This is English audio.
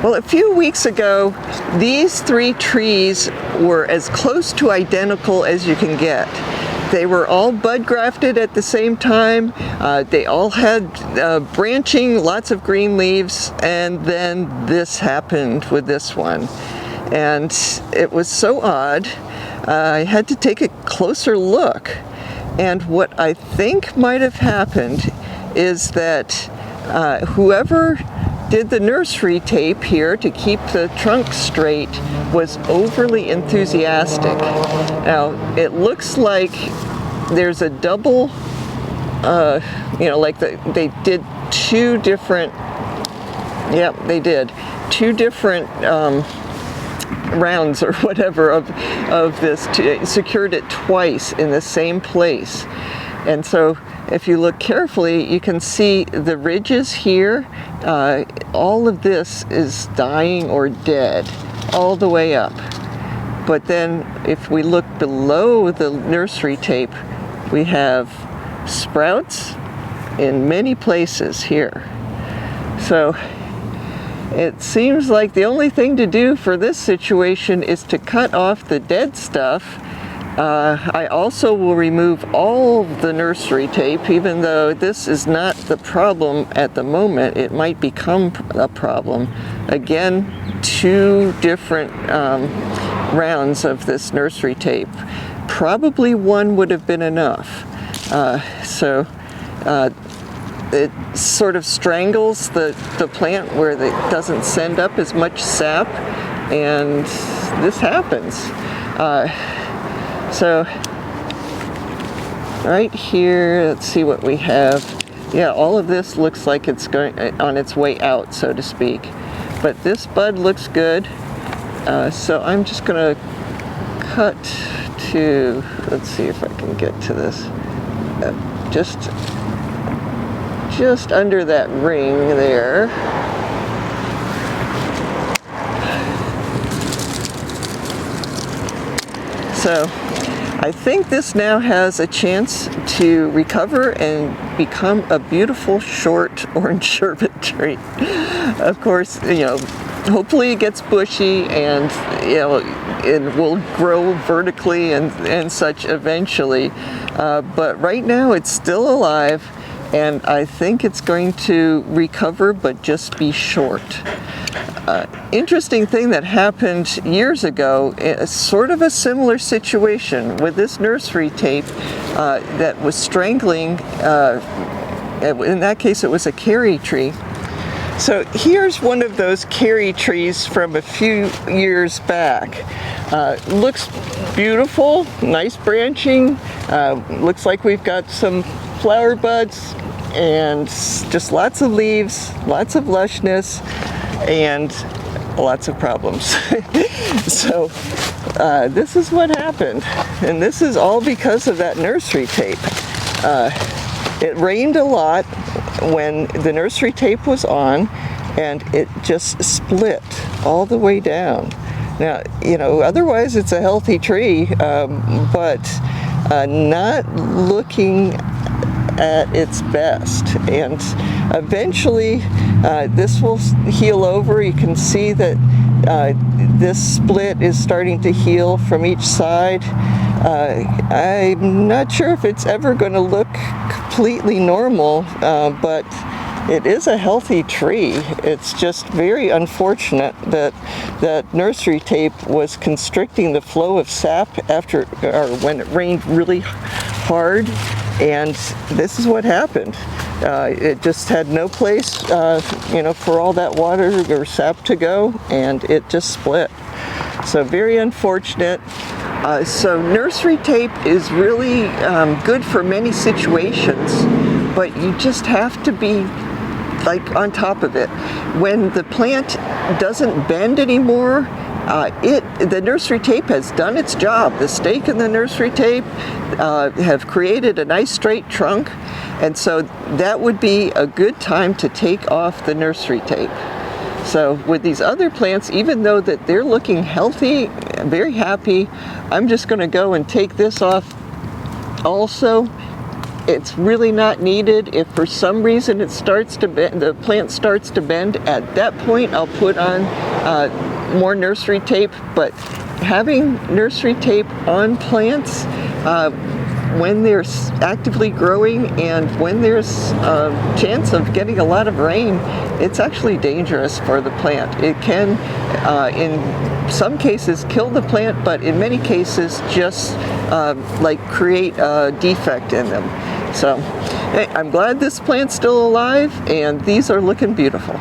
Well, a few weeks ago, these 3 trees were as close to identical as you can get. They were all bud grafted at the same time. They all had branching, lots of green leaves, and then this happened with this one. And it was so odd. I had to take a closer look. And what I think might have happened is that whoever did the nursery tape here to keep the trunk straight was overly enthusiastic. Now, it looks like there's a double, like they did 2 different, they did 2 different rounds or whatever of this, secured it twice in the same place. And so if you look carefully, you can see the ridges here. All of this is dying or dead all the way up. But then if we look below the nursery tape, we have sprouts in many places here. So it seems like the only thing to do for this situation is to cut off the dead stuff. I also will remove all the nursery tape, even though this is not the problem at the moment. It might become a problem. Again, 2 different rounds of this nursery tape. Probably 1 would have been enough. It sort of strangles the plant where it doesn't send up as much sap, and this happens. So right here, let's see what we have. Yeah, all of this looks like it's going on its way out, so to speak. But this bud looks good. So I'm just gonna cut to, let's see if I can get to this. Just under that ring there. So I think this now has a chance to recover and become a beautiful short orange sherbet tree. Of course, hopefully it gets bushy and it will grow vertically and such eventually. But right now it's still alive, and I think it's going to recover but just be short. Interesting thing that happened years ago, sort of a similar situation with this nursery tape that was strangling, in that case it was a carry tree. So here's one of those carry trees from a few years back. Looks beautiful, nice branching, looks like we've got some flower buds and just lots of leaves, lots of lushness, and lots of problems. So this is what happened, and this is all because of that nursery tape. It rained a lot when the nursery tape was on, and it just split all the way down. Now, otherwise it's a healthy tree, but not looking at its best. And eventually this will heal over. You can see that this split is starting to heal from each side. I'm not sure if it's ever going to look completely normal, but it is a healthy tree. It's just very unfortunate that that nursery tape was constricting the flow of sap when it rained really hard, and this is what happened. It just had no place, for all that water or sap to go, and it just split. So very unfortunate. So nursery tape is really good for many situations, but you just have to be on top of it. When the plant doesn't bend anymore, the nursery tape has done its job. The stake and the nursery tape have created a nice straight trunk, and so that would be a good time to take off the nursery tape. So with these other plants, even though that they're looking healthy, very happy, I'm just going to go and take this off also, it's really not needed. If for some reason it starts to bend, the plant starts to bend, at that point I'll put on more nursery tape. But having nursery tape on plants when they're actively growing and when there's a chance of getting a lot of rain, it's actually dangerous for the plant. It can, in some cases, kill the plant, but in many cases just like create a defect in them. So I'm glad this plant's still alive, and these are looking beautiful.